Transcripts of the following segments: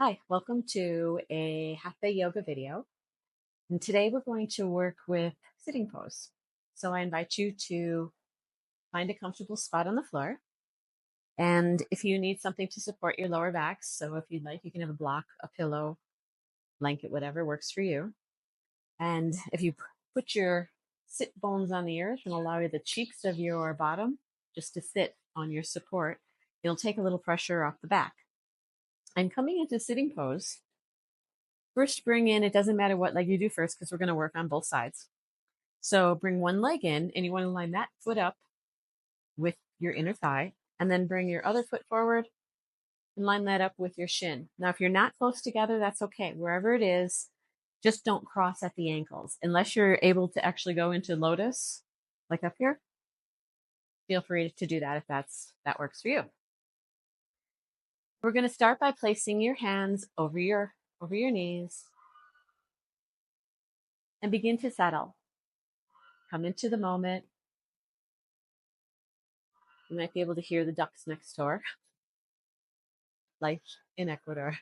Hi, welcome to a Hatha Yoga video. And today we're going to work with sitting pose. So I invite you to find a comfortable spot on the floor. And if you need something to support your lower back, so if you'd like, you can have a block, a pillow, blanket, whatever works for you. And if you put your sit bones on the earth and allow the cheeks of your bottom just to sit on your support, it'll take a little pressure off the back. I'm coming into sitting pose. First, bring in, it doesn't matter what leg you do first because we're going to work on both sides. So bring one leg in and you want to line that foot up with your inner thigh, and then bring your other foot forward and line that up with your shin. Now, if you're not close together, that's okay. Wherever it is, just don't cross at the ankles. Unless you're able to actually go into lotus, like up here, feel free to do that if that works for you. We're going to start by placing your hands over your knees and begin to settle. Come into the moment. You might be able to hear the ducks next door. Life in Ecuador.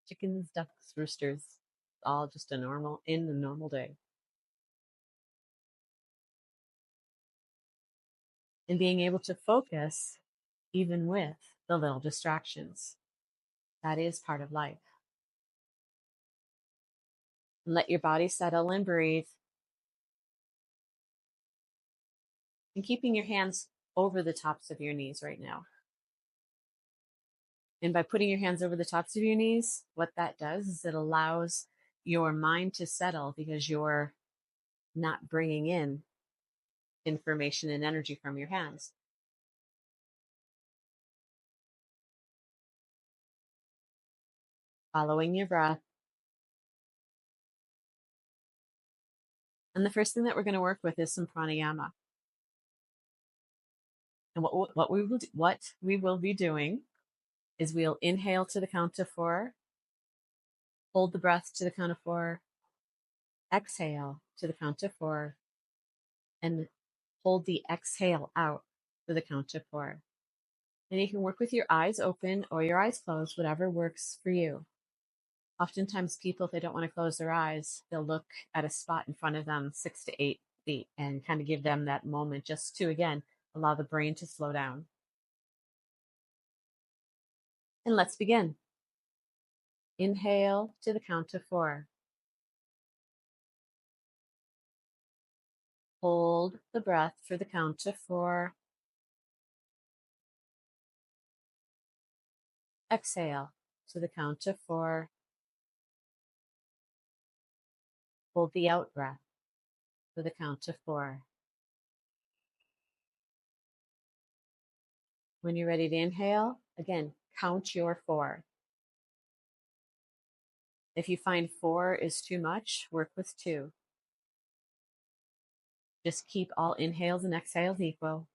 Chickens, ducks, roosters, all just a normal day. And being able to focus even with the little distractions. That is part of life. And let your body settle and breathe. And keeping your hands over the tops of your knees right now. And by putting your hands over the tops of your knees, what that does is it allows your mind to settle because you're not bringing in information and energy from your hands. Following your breath. And the first thing that we're going to work with is some pranayama. And what we will be doing is we'll inhale to the count of 4, hold the breath to the count of 4, exhale to the count of 4, and hold the exhale out for the count of 4. And you can work with your eyes open or your eyes closed, whatever works for you. Oftentimes people, if they don't want to close their eyes, they'll look at a spot in front of them 6 to 8 feet and kind of give them that moment just to, again, allow the brain to slow down. And let's begin. Inhale to the count of 4. Hold the breath for the count of 4. Exhale to the count of 4. Hold the out breath for the count of 4. When you're ready to inhale, again, count your 4. If you find 4 is too much, work with 2. Just keep all inhales and exhales equal.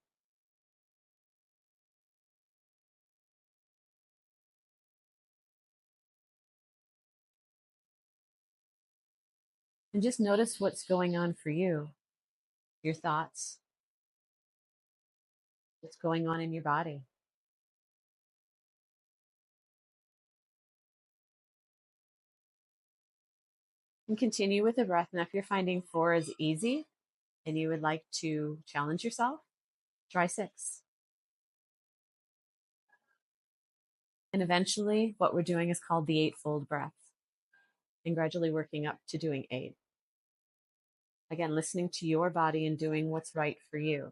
And just notice what's going on for you, your thoughts, what's going on in your body. And continue with the breath. Now, if you're finding 4 is easy and you would like to challenge yourself, try 6. And eventually, what we're doing is called the eightfold breath, and gradually working up to doing 8. Again, listening to your body and doing what's right for you,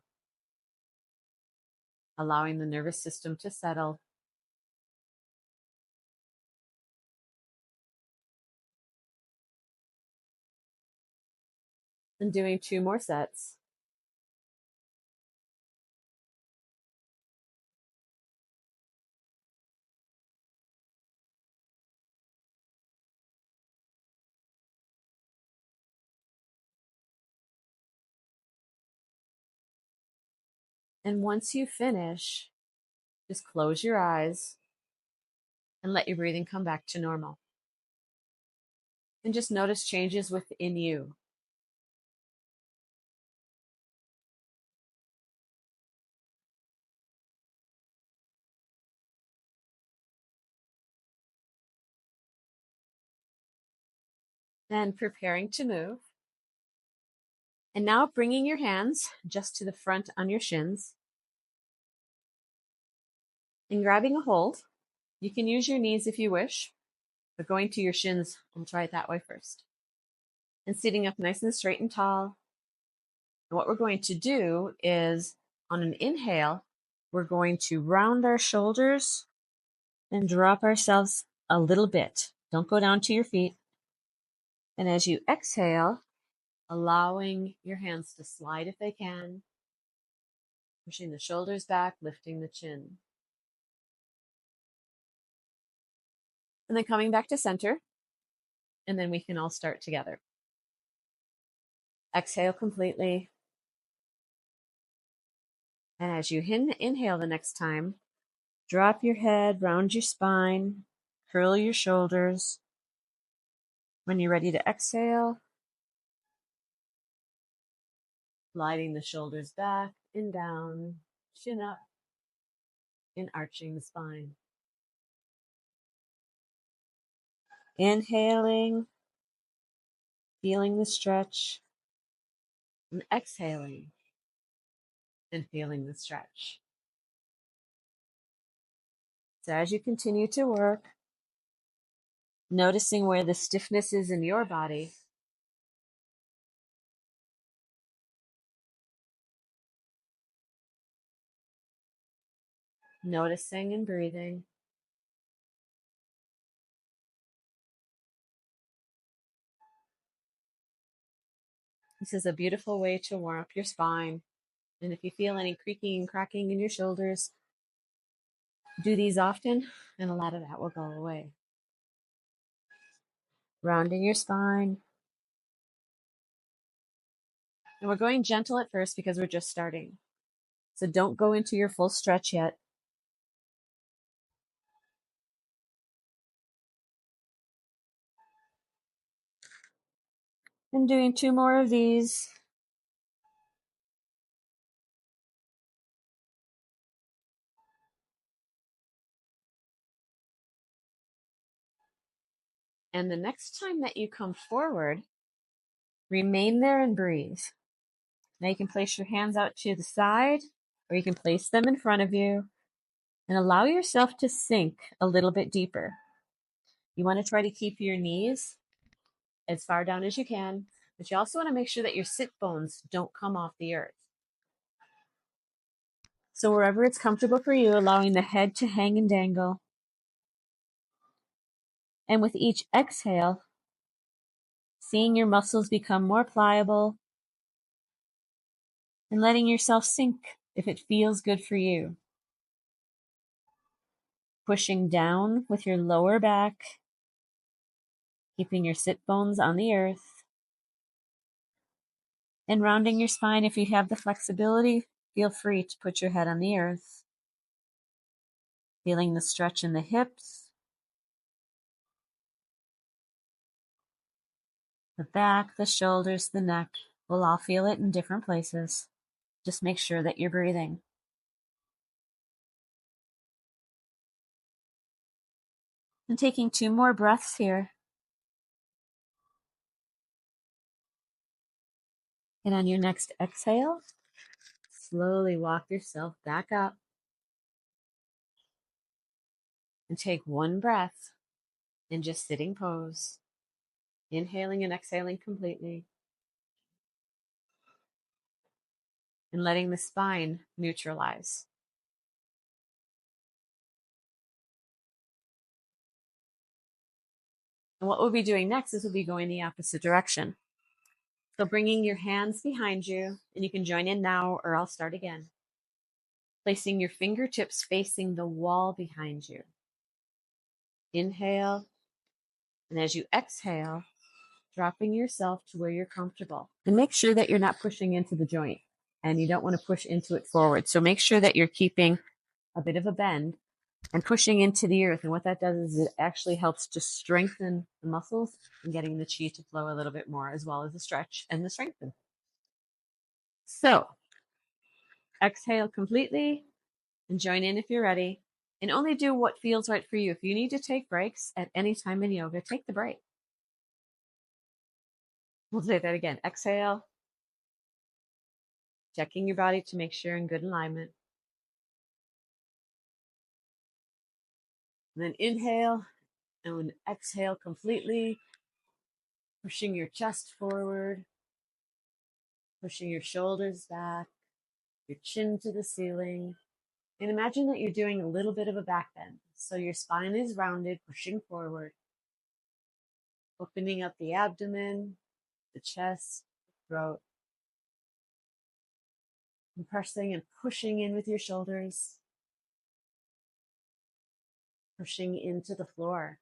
allowing the nervous system to settle. And doing 2 more sets. And once you finish, just close your eyes and let your breathing come back to normal. And just notice changes within you. and preparing to move. And now bringing your hands just to the front on your shins and grabbing a hold. You can use your knees if you wish, but going to your shins, we'll try it that way first. And sitting up nice and straight and tall. And what we're going to do is on an inhale, we're going to round our shoulders and drop ourselves a little bit. Don't go down to your feet. And as you exhale, allowing your hands to slide if they can, pushing the shoulders back, lifting the chin. And then coming back to center, and then we can all start together. Exhale completely. And as you inhale the next time, drop your head, round your spine, curl your shoulders. When you're ready to exhale, gliding the shoulders back and down, chin up, and arching the spine. Inhaling, feeling the stretch, and exhaling, and feeling the stretch. So as you continue to work, noticing where the stiffness is in your body, noticing and breathing. This is a beautiful way to warm up your spine. And if you feel any creaking and cracking in your shoulders, do these often, and a lot of that will go away. Rounding your spine. And we're going gentle at first because we're just starting. So don't go into your full stretch yet. And doing 2 more of these. And the next time that you come forward, remain there and breathe. Now you can place your hands out to the side, or you can place them in front of you and allow yourself to sink a little bit deeper. You want to try to keep your knees as far down as you can, but you also want to make sure that your sit bones don't come off the earth. So wherever it's comfortable for you, allowing the head to hang and dangle. And with each exhale, seeing your muscles become more pliable and letting yourself sink if it feels good for you. Pushing down with your lower back, keeping your sit bones on the earth, and rounding your spine. If you have the flexibility, feel free to put your head on the earth. Feeling the stretch in the hips, the back, the shoulders, the neck. We'll all feel it in different places. Just make sure that you're breathing. And taking 2 more breaths here. And on your next exhale, slowly walk yourself back up and take 1 breath in just sitting pose, inhaling and exhaling completely, and letting the spine neutralize. And what we'll be doing next is we'll be going the opposite direction. So bringing your hands behind you, and you can join in now or I'll start again. Placing your fingertips facing the wall behind you. Inhale, and as you exhale, dropping yourself to where you're comfortable. And make sure that you're not pushing into the joint, and you don't want to push into it forward. So make sure that you're keeping a bit of a bend and pushing into the earth. And what that does is it actually helps to strengthen the muscles and getting the chi to flow a little bit more, as well as the stretch and the strengthen. So exhale completely and join in if you're ready. And only do what feels right for you. If you need to take breaks at any time in yoga, take the break. We'll say that again. Exhale, checking your body to make sure you're in good alignment. And then inhale and exhale completely, pushing your chest forward, pushing your shoulders back, your chin to the ceiling. And imagine that you're doing a little bit of a back bend. So your spine is rounded, pushing forward, opening up the abdomen, the chest, throat, and pressing and pushing in with your shoulders, pushing into the floor.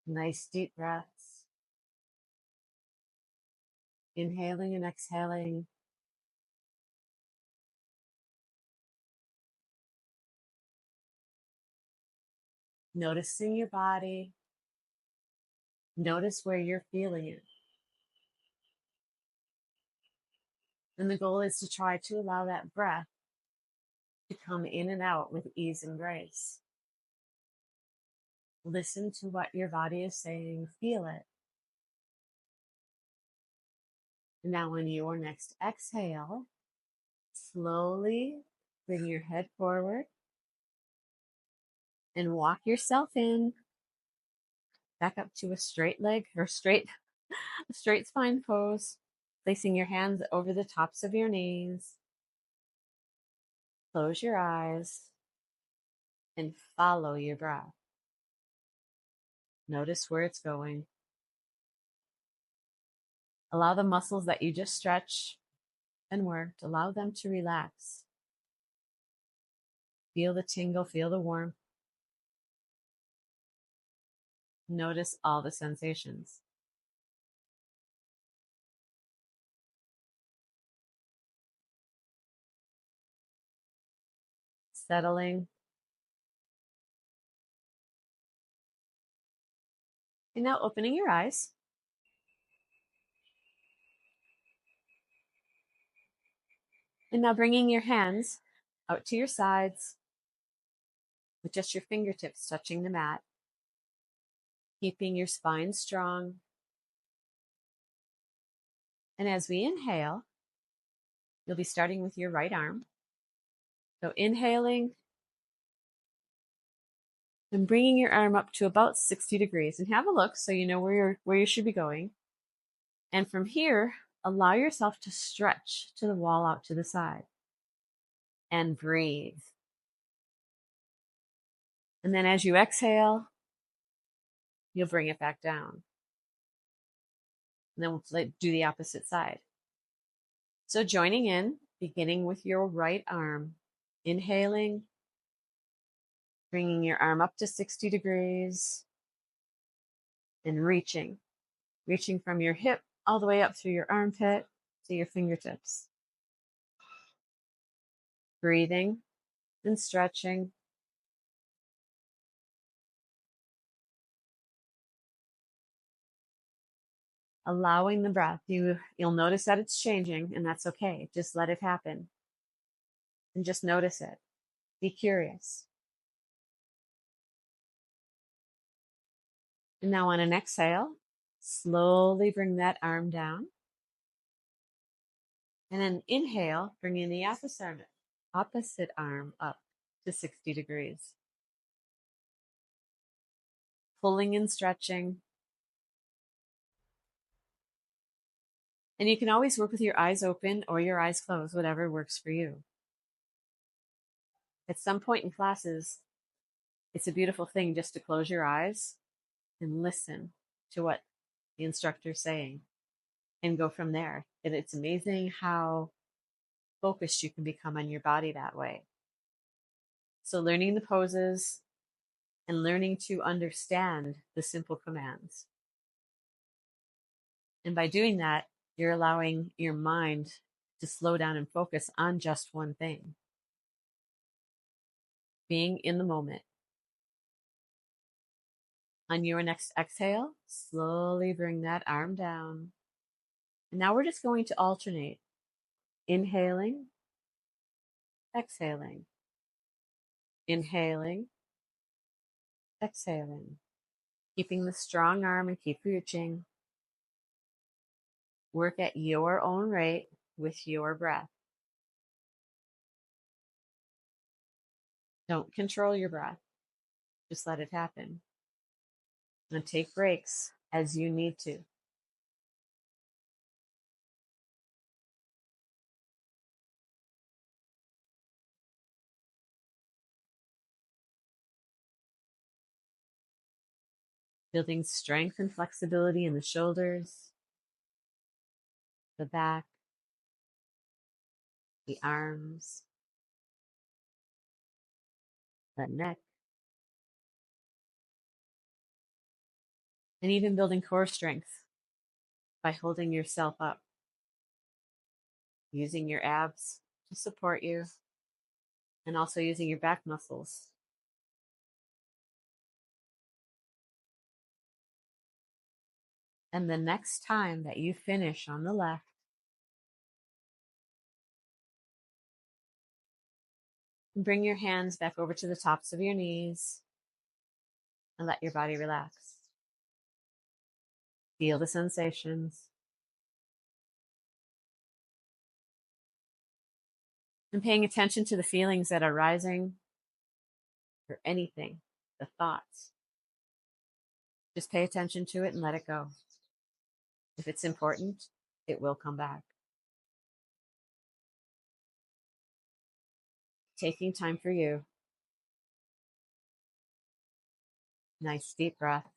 Nice deep breaths. Inhaling and exhaling. Noticing your body. Notice where you're feeling it. And the goal is to try to allow that breath to come in and out with ease and grace. Listen to what your body is saying. Feel it. And now on your next exhale, slowly bring your head forward and walk yourself in back up to a straight leg or straight spine pose, placing your hands over the tops of your knees. Close your eyes and follow your breath. Notice where it's going. Allow the muscles that you just stretched and worked, allow them to relax. Feel the tingle, feel the warmth. Notice all the sensations. Settling. And now opening your eyes. And now bringing your hands out to your sides with just your fingertips touching the mat, keeping your spine strong. And as we inhale, you'll be starting with your right arm. So inhaling and bringing your arm up to about 60 degrees, and have a look so you know where you should be going. And from here, allow yourself to stretch to the wall out to the side and breathe. And then as you exhale, you'll bring it back down. And then we'll do the opposite side. So joining in, beginning with your right arm, inhaling, bringing your arm up to 60 degrees and reaching from your hip all the way up through your armpit to your fingertips. Breathing and stretching. Allowing the breath. You'll notice that it's changing, and that's okay. Just let it happen. And just notice it. Be curious. And now on an exhale, slowly bring that arm down. And then inhale, bringing the opposite arm up to 60 degrees. Pulling and stretching. And you can always work with your eyes open or your eyes closed, whatever works for you. At some point in classes, it's a beautiful thing just to close your eyes and listen to what the instructor's saying and go from there. And it's amazing how focused you can become on your body that way. So learning the poses and learning to understand the simple commands. And by doing that, you're allowing your mind to slow down and focus on just one thing. Being in the moment. On your next exhale, slowly bring that arm down. And now we're just going to alternate. Inhaling, exhaling. Inhaling, exhaling. Keeping the strong arm and keep reaching. Work at your own rate with your breath. Don't control your breath. Just let it happen. And take breaks as you need to. Building strength and flexibility in the shoulders, the back, the arms, the neck, and even building core strength by holding yourself up, using your abs to support you, and also using your back muscles. And the next time that you finish on the left, bring your hands back over to the tops of your knees and let your body relax. Feel the sensations. And paying attention to the feelings that are rising or anything, the thoughts. Just pay attention to it and let it go. If it's important, it will come back. Taking time for you. Nice deep breath.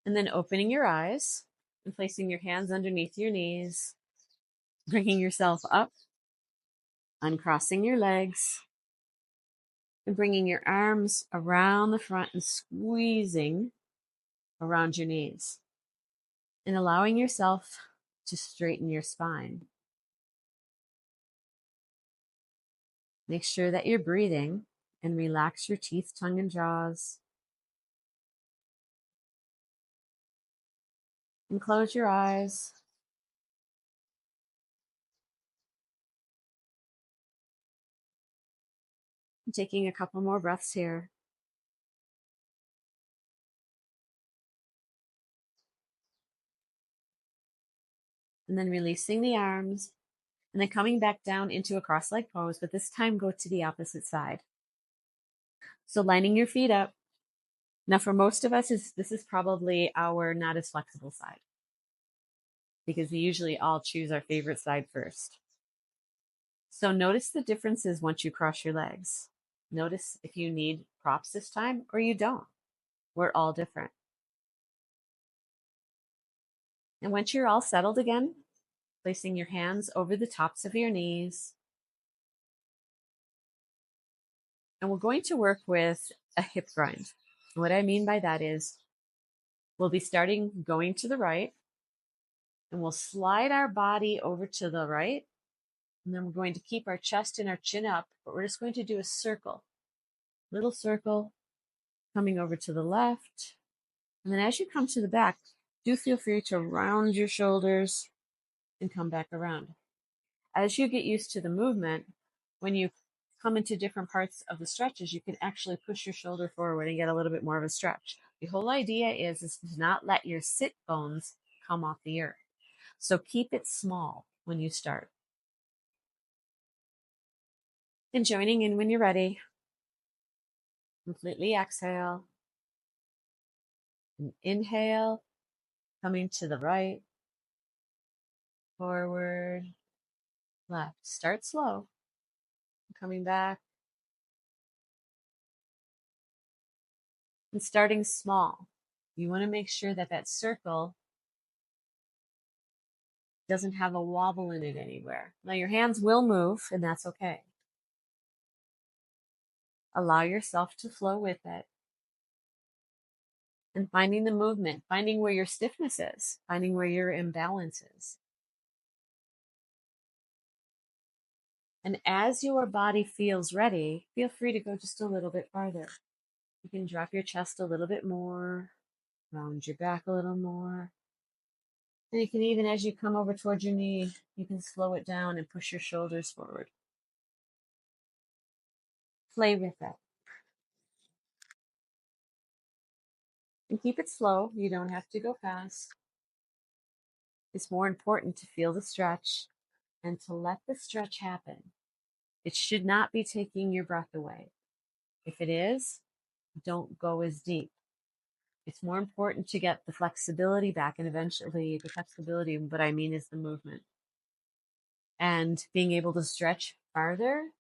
And then opening your eyes and placing your hands underneath your knees, bringing yourself up, uncrossing your legs, and bringing your arms around the front and squeezing around your knees and allowing yourself to straighten your spine. Make sure that you're breathing and relax your teeth, tongue, and jaws. And close your eyes. And taking a couple more breaths here. And then releasing the arms. And then coming back down into a cross-legged pose, but this time go to the opposite side. So lining your feet up. Now for most of us, this is probably our not as flexible side, because we usually all choose our favorite side first. So notice the differences once you cross your legs. Notice if you need props this time or you don't. We're all different. And once you're all settled again, placing your hands over the tops of your knees. And we're going to work with a hip grind. What I mean by that is we'll be starting going to the right, and we'll slide our body over to the right. And then we're going to keep our chest and our chin up, but we're just going to do a circle, little circle coming over to the left. And then as you come to the back, do feel free to round your shoulders and come back around. As you get used to the movement, when you come into different parts of the stretches, you can actually push your shoulder forward and get a little bit more of a stretch. The whole idea is to not let your sit bones come off the earth. So keep it small when you start. And joining in when you're ready. Completely exhale. And inhale, coming to the right, forward, left. Start slow. Coming back. And starting small. You want to make sure that that circle doesn't have a wobble in it anywhere. Now your hands will move, and that's okay. Allow yourself to flow with it. And finding the movement, finding where your stiffness is, finding where your imbalance is. And as your body feels ready, feel free to go just a little bit farther. You can drop your chest a little bit more, round your back a little more. And you can even, as you come over towards your knee, you can slow it down and push your shoulders forward. Play with it. And keep it slow. You don't have to go fast. It's more important to feel the stretch and to let the stretch happen. It should not be taking your breath away. If it is, don't go as deep. It's more important to get the flexibility back, and eventually the flexibility, what I mean is the movement. And being able to stretch farther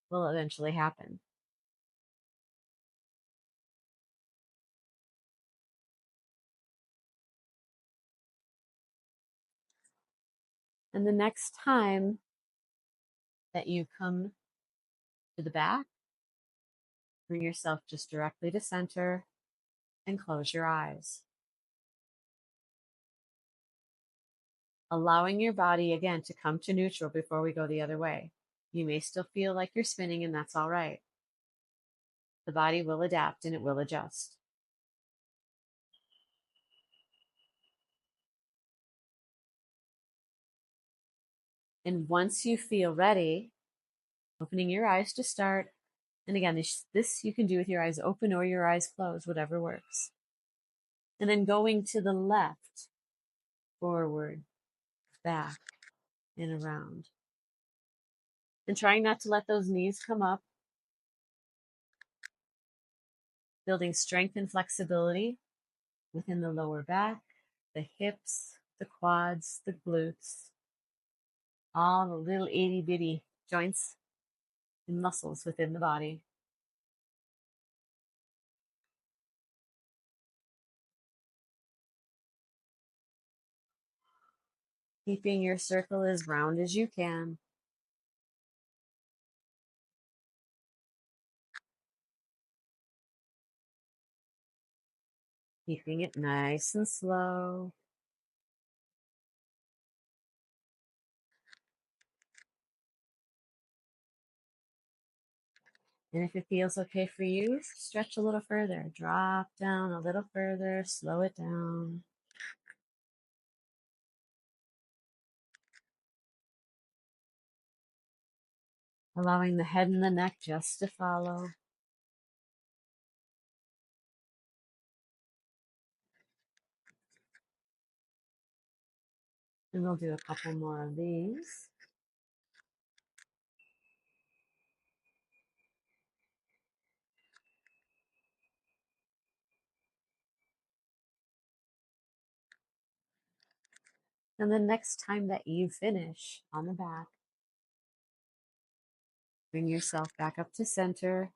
will eventually happen. And the next time that you come to the back, bring yourself just directly to center and close your eyes. Allowing your body again to come to neutral before we go the other way. You may still feel like you're spinning, and that's all right. The body will adapt and it will adjust. And once you feel ready, opening your eyes to start. And again, this you can do with your eyes open or your eyes closed, whatever works. And then going to the left, forward, back, and around. And trying not to let those knees come up. Building strength and flexibility within the lower back, the hips, the quads, the glutes, all the little itty bitty joints and muscles within the body. Keeping your circle as round as you can. Keeping it nice and slow. And if it feels okay for you, stretch a little further. Drop down a little further. Slow it down. Allowing the head and the neck just to follow. And we'll do a couple more of these. And the next time that you finish on the back, bring yourself back up to center,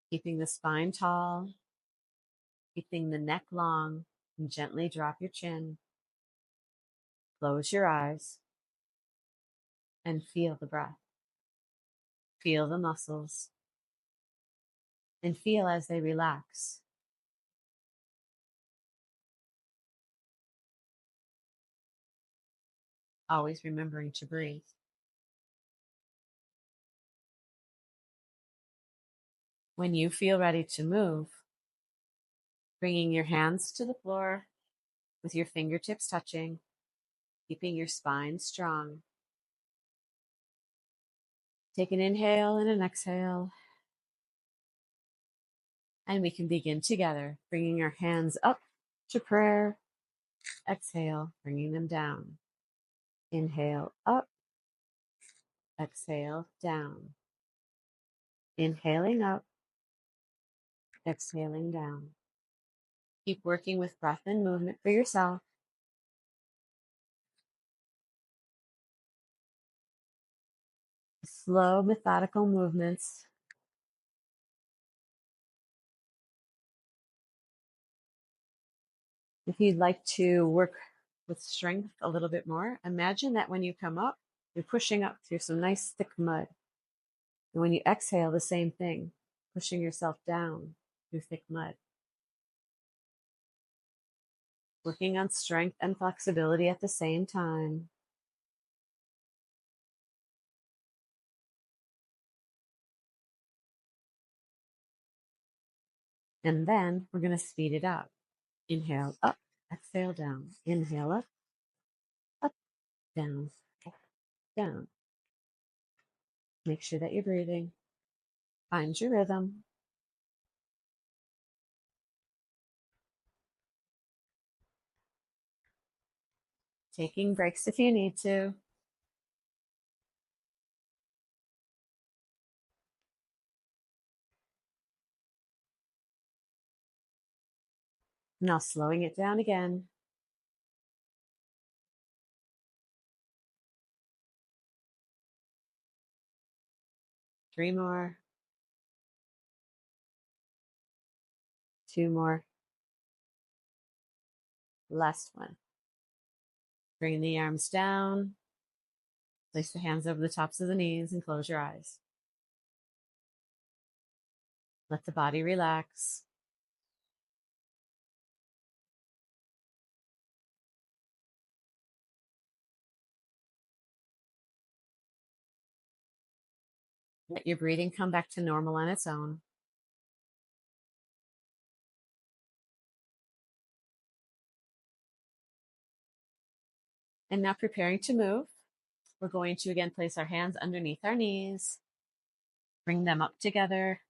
keeping the spine tall, keeping the neck long, and gently drop your chin. Close your eyes and feel the breath. Feel the muscles and feel as they relax. Always remembering to breathe. When you feel ready to move, bringing your hands to the floor with your fingertips touching, keeping your spine strong. Take an inhale and an exhale. And we can begin together, bringing our hands up to prayer. Exhale, bringing them down. Inhale up, exhale down. Inhaling up, exhaling down. Keep working with breath and movement for yourself. Slow, methodical movements. If you'd like to work with strength a little bit more, imagine that when you come up, you're pushing up through some nice thick mud. And when you exhale, the same thing, pushing yourself down through thick mud. Working on strength and flexibility at the same time. And then we're going to speed it up. Inhale up, exhale down. Inhale up, down, down. Make sure that you're breathing. Find your rhythm. Taking breaks if you need to. Now slowing it down again. Three more. Two more. Last one. Bring the arms down. Place the hands over the tops of the knees and close your eyes. Let the body relax. Let your breathing come back to normal on its own. And now preparing to move, we're going to again place our hands underneath our knees, bring them up together,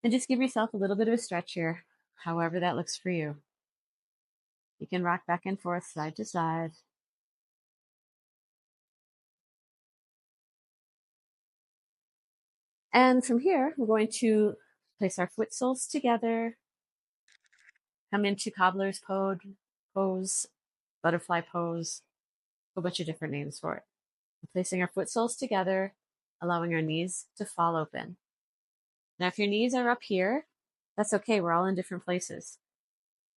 and just give yourself a little bit of a stretch here, however that looks for you. You can rock back and forth, side to side. And from here, we're going to place our foot soles together, come into cobbler's pose, butterfly pose, a bunch of different names for it. We're placing our foot soles together, allowing our knees to fall open. Now, if your knees are up here, that's okay. We're all in different places.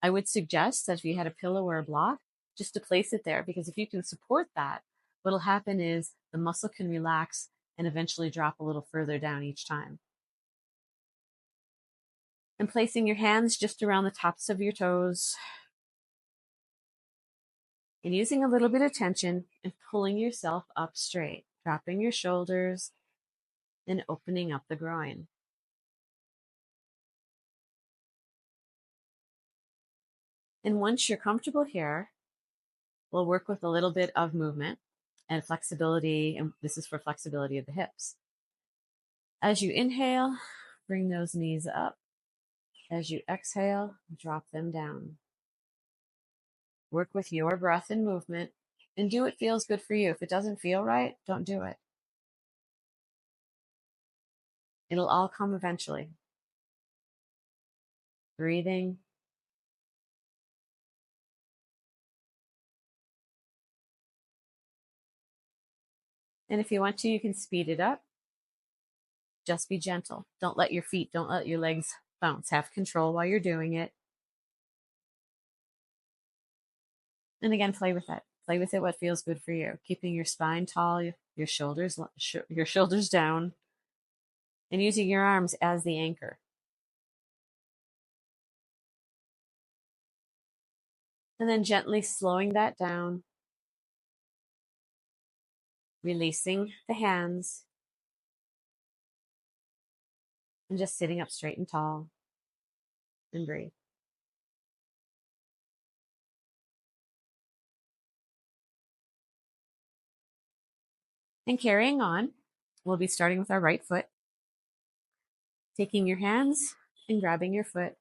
I would suggest that if you had a pillow or a block, just to place it there, because if you can support that, what'll happen is the muscle can relax and eventually drop a little further down each time. And placing your hands just around the tops of your toes and using a little bit of tension and pulling yourself up straight, dropping your shoulders and opening up the groin. And once you're comfortable here, we'll work with a little bit of movement and flexibility, and this is for flexibility of the hips. As you inhale, bring those knees up. As you exhale, drop them down. Work with your breath and movement and do what feels good for you. If it doesn't feel right, don't do it. It'll all come eventually. Breathing. And if you want to, you can speed it up. Just be gentle. Don't let your legs bounce. Have control while you're doing it. And again, play with it. Play with it what feels good for you. Keeping your spine tall, your shoulders down, and using your arms as the anchor. And then gently slowing that down, releasing the hands, and just sitting up straight and tall, and breathe. And carrying on, we'll be starting with our right foot, taking your hands and grabbing your foot.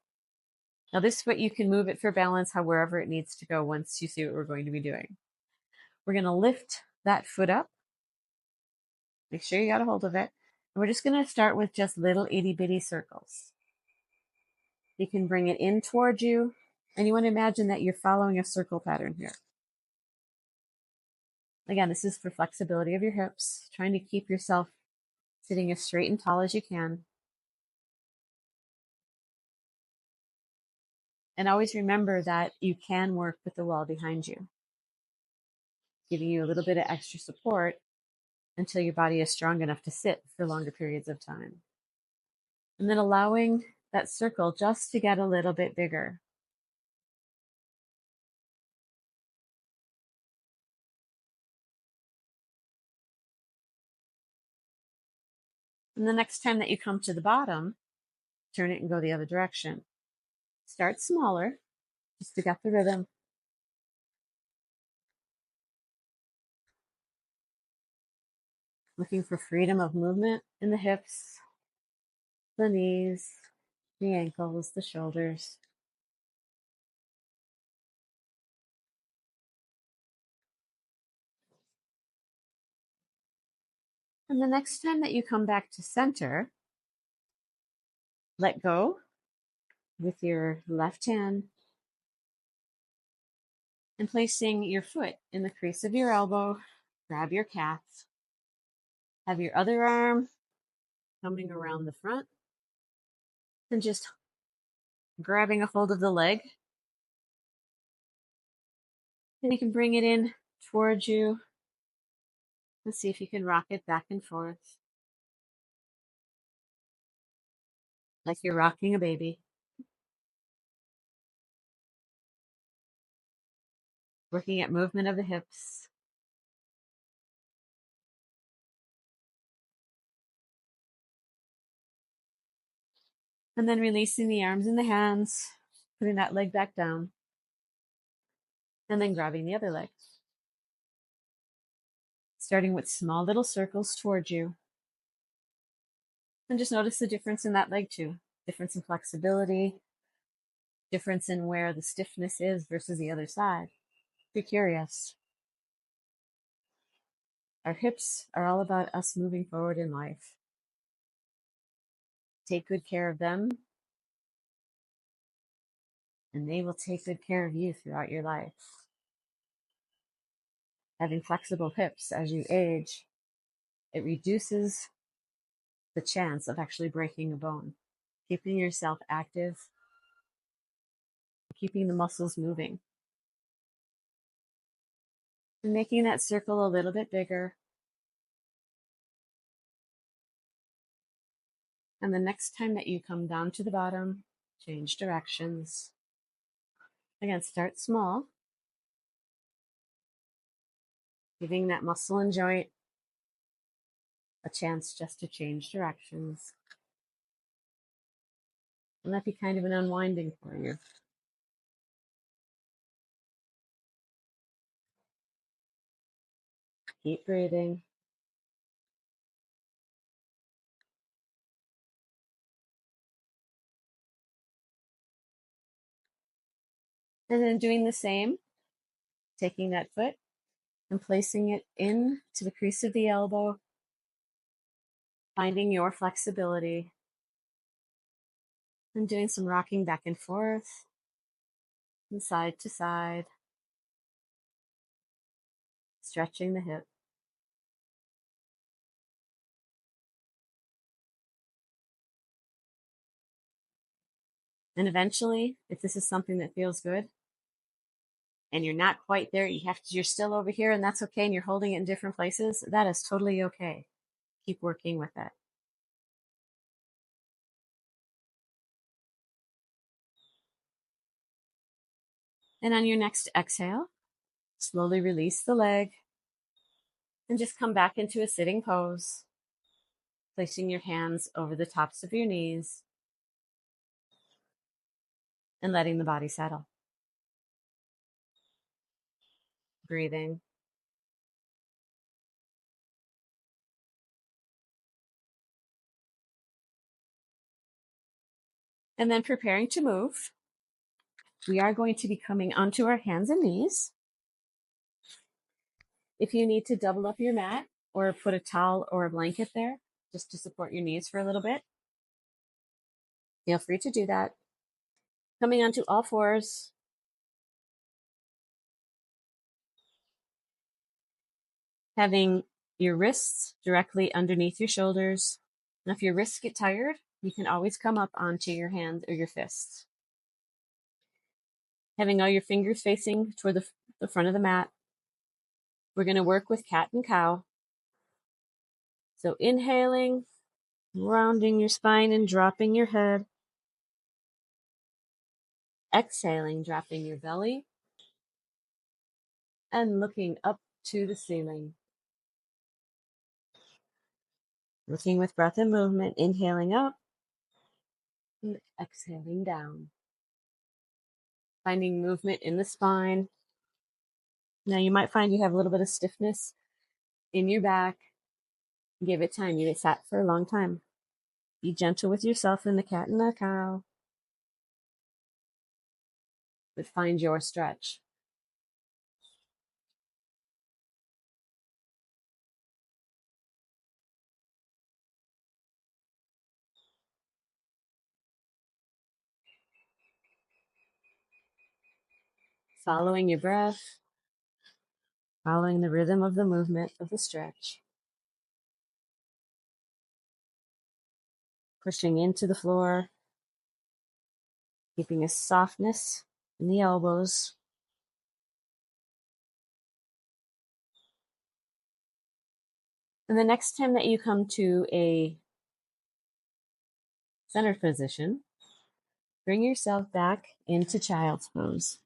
Now this foot, you can move it for balance wherever it needs to go once you see what we're going to be doing. We're going to lift that foot up. Make sure you got a hold of it. And we're just going to start with just little itty bitty circles. You can bring it in towards you, and you want to imagine that you're following a circle pattern here. Again, this is for flexibility of your hips, trying to keep yourself sitting as straight and tall as you can. And always remember that you can work with the wall behind you, giving you a little bit of extra support until your body is strong enough to sit for longer periods of time. And then allowing that circle just to get a little bit bigger. And the next time that you come to the bottom, turn it and go the other direction. Start smaller, just to get the rhythm. looking for freedom of movement in the hips, the knees, the ankles, the shoulders. And the next time that you come back to center, let go with your left hand and placing your foot in the crease of your elbow, grab your calf, have your other arm coming around the front, and just grabbing a hold of the leg. And you can bring it in towards you and see if you can rock it back and forth like you're rocking a baby. Working at movement of the hips. And then releasing the arms and the hands, putting that leg back down, and then grabbing the other leg. Starting with small little circles towards you. And just notice the difference in that leg too. Difference in flexibility, difference in where the stiffness is versus the other side. Be curious. Our hips are all about us moving forward in life. Take good care of them, and they will take good care of you throughout your life. Having flexible hips as you age, it reduces the chance of actually breaking a bone. Keeping yourself active, keeping the muscles moving, and making that circle a little bit bigger. And the next time that you come down to the bottom, change directions. Again, start small, giving that muscle and joint a chance just to change directions. And that be kind of an unwinding for you. Keep breathing. And then doing the same, taking that foot and placing it in to the crease of the elbow, finding your flexibility, and doing some rocking back and forth, and side to side, stretching the hip. And eventually, if this is something that feels good and you're not quite there, you're still over here and that's okay, and you're holding it in different places, that is totally okay. Keep working with it. And on your next exhale, slowly release the leg and just come back into a sitting pose, placing your hands over the tops of your knees and letting the body settle. Breathing. And then preparing to move. We are going to be coming onto our hands and knees. If you need to double up your mat or put a towel or a blanket there just to support your knees for a little bit, feel free to do that. Coming onto all fours. Having your wrists directly underneath your shoulders. And if your wrists get tired, you can always come up onto your hands or your fists. Having all your fingers facing toward the front of the mat. We're going to work with cat and cow. So inhaling, rounding your spine and dropping your head. Exhaling, dropping your belly and looking up to the ceiling. Looking with breath and movement, inhaling up and exhaling down. Finding movement in the spine. Now you might find you have a little bit of stiffness in your back. Give it time. You sat for a long time. Be gentle with yourself and the cat and the cow, but find your stretch. Following your breath, following the rhythm of the movement of the stretch. Pushing into the floor, keeping a softness in the elbows. And the next time that you come to a centered position, bring yourself back into child's pose.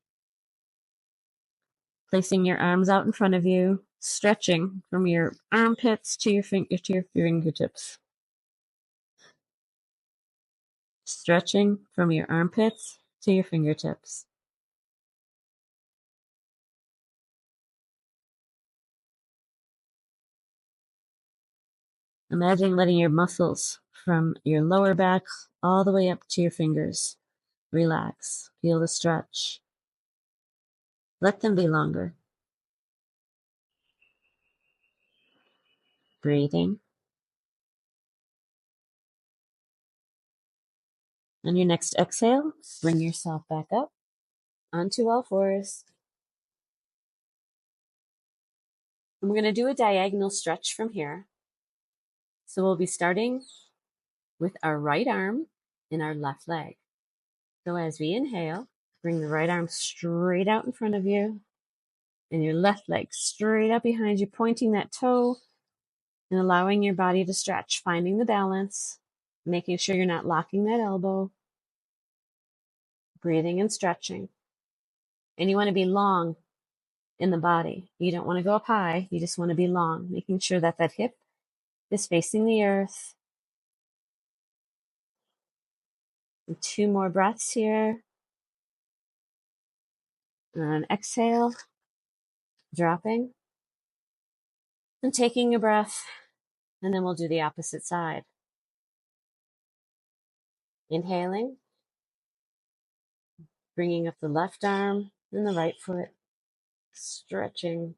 Placing your arms out in front of you, stretching from your armpits to your fingertips. Stretching from your armpits to your fingertips. Imagine letting your muscles from your lower back all the way up to your fingers relax. Feel the stretch. Let them be longer. Breathing. On your next exhale, bring yourself back up onto all fours. And we're going to do a diagonal stretch from here. So we'll be starting with our right arm and our left leg. So as we inhale, bring the right arm straight out in front of you and your left leg straight up behind you, pointing that toe and allowing your body to stretch, finding the balance, making sure you're not locking that elbow, breathing and stretching. And you want to be long in the body. You don't want to go up high. You just want to be long, making sure that that hip is facing the earth. And 2 more breaths here. And exhale, dropping and taking a breath. And then we'll do the opposite side. Inhaling, bringing up the left arm and the right foot, stretching,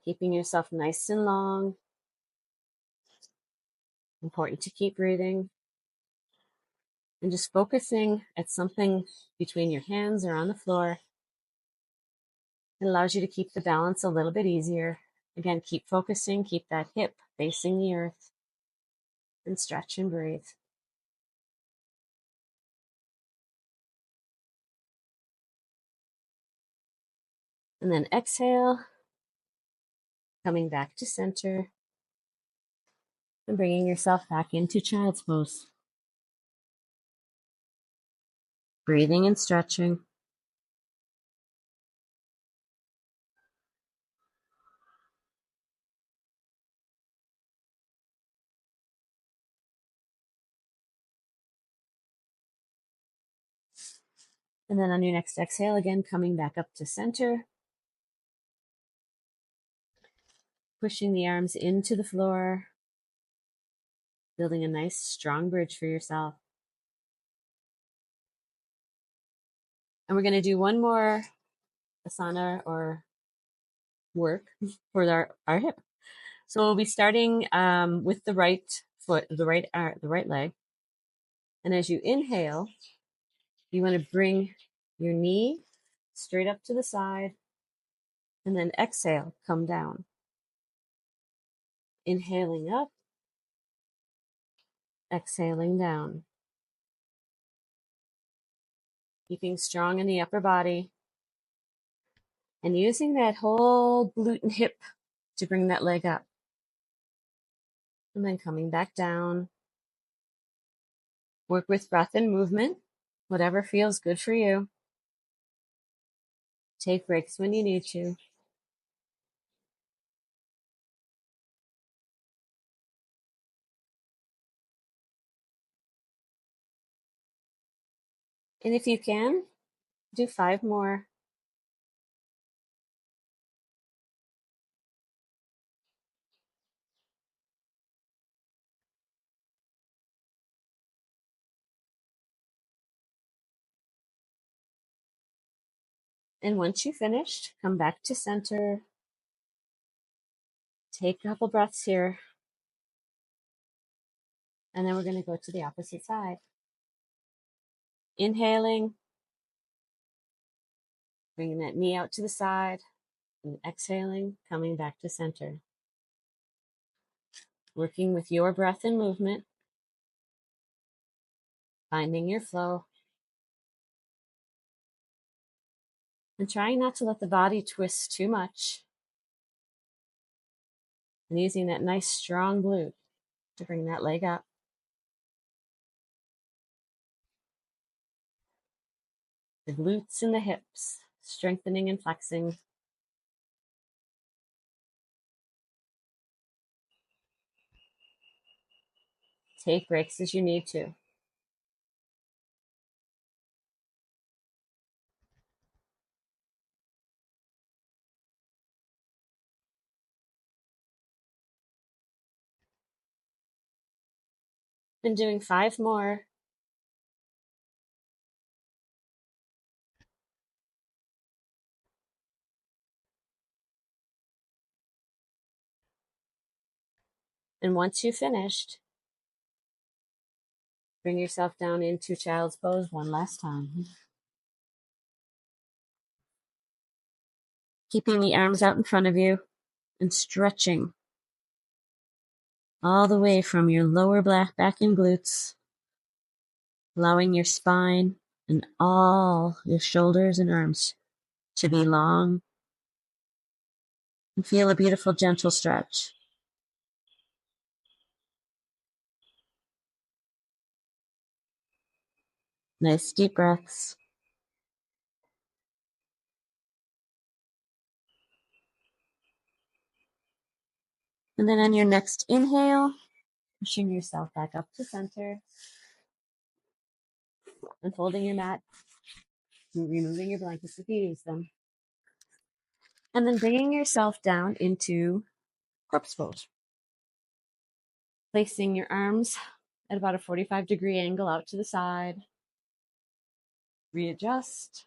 keeping yourself nice and long. Important to keep breathing and just focusing at something between your hands or on the floor. It allows you to keep the balance a little bit easier. Again, keep focusing, keep that hip facing the earth, and stretch and breathe. And then exhale, coming back to center and bringing yourself back into child's pose. Breathing and stretching. And then on your next exhale, again, coming back up to center, pushing the arms into the floor, building a nice strong bridge for yourself. And we're going to do one more asana or work for our hip. So we'll be starting with the right foot, the right leg. And as you inhale, you want to bring your knee straight up to the side, and then exhale, come down. Inhaling up, exhaling down. Keeping strong in the upper body and using that whole glute and hip to bring that leg up. And then coming back down. Work with breath and movement, whatever feels good for you. Take breaks when you need to. And if you can, do 5 more. And once you've finished, come back to center. Take a couple breaths here. And then we're going to go to the opposite side. Inhaling, bringing that knee out to the side, and exhaling, coming back to center. Working with your breath and movement, finding your flow, and trying not to let the body twist too much, and using that nice strong glute to bring that leg up. The glutes and the hips, strengthening and flexing. Take breaks as you need to. Been doing 5 more. And once you've finished, bring yourself down into child's pose one last time. Keeping the arms out in front of you and stretching all the way from your lower back and glutes, allowing your spine and all your shoulders and arms to be long, and feel a beautiful gentle stretch. Nice deep breaths. And then on your next inhale, pushing yourself back up to center, unfolding your mat, removing your blankets if you use them, and then bringing yourself down into corpse pose. Placing your arms at about a 45-degree angle out to the side. Readjust.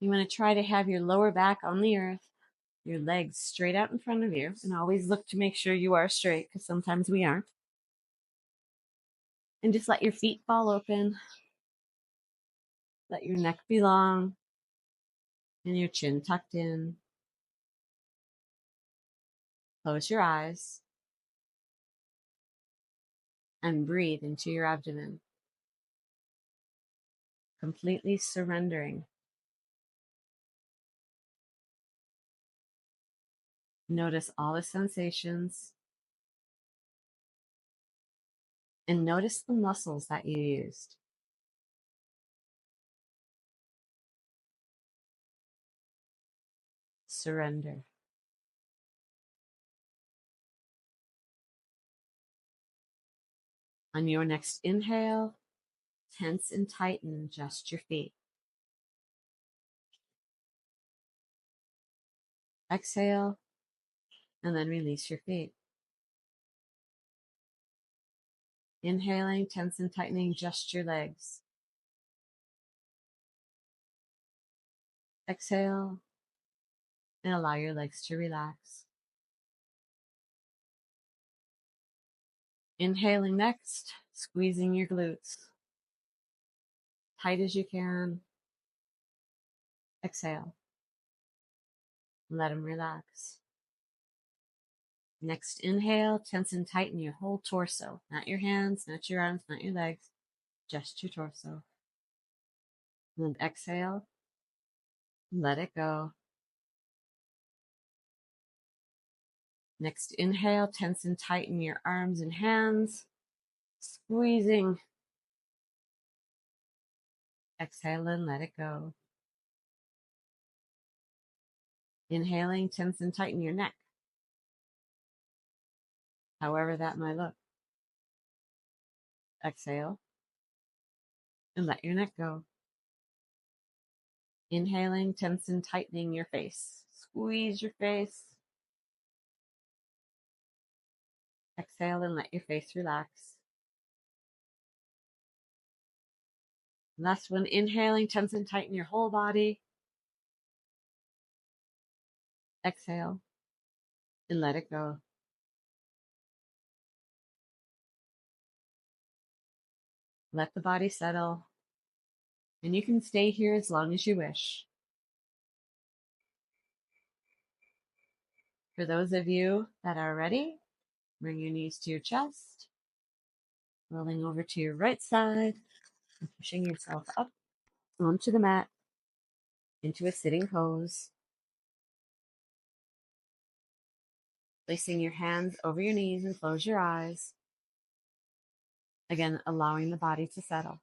You want to try to have your lower back on the earth, your legs straight out in front of you, and always look to make sure you are straight, because sometimes we aren't. And just let your feet fall open. Let your neck be long and your chin tucked in. Close your eyes and breathe into your abdomen, completely surrendering. Notice all the sensations and notice the muscles that you used. Surrender. On your next inhale, tense and tighten just your feet. Exhale, and then release your feet. Inhaling, tense and tightening just your legs. Exhale, and allow your legs to relax. Inhaling next, squeezing your glutes tight as you can. Exhale, let them relax. Next inhale, tense and tighten your whole torso. Not your hands, not your arms, not your legs, just your torso. And then exhale, let it go. Next inhale, tense and tighten your arms and hands, squeezing. Exhale and let it go. Inhaling, tense and tighten your neck, however that might look. Exhale and let your neck go. Inhaling, tense and tightening your face. Squeeze your face. Exhale and let your face relax. Last one, inhaling, tense and tighten your whole body. Exhale and let it go. Let the body settle. And you can stay here as long as you wish. For those of you that are ready, bring your knees to your chest, rolling over to your right side, and pushing yourself up onto the mat into a sitting pose. Placing your hands over your knees and close your eyes. Again, allowing the body to settle.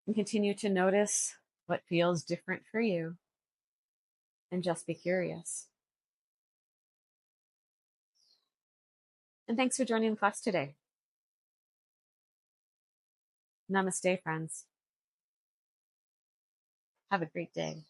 And continue to notice what feels different for you and just be curious. And thanks for joining the class today. Namaste, friends. Have a great day.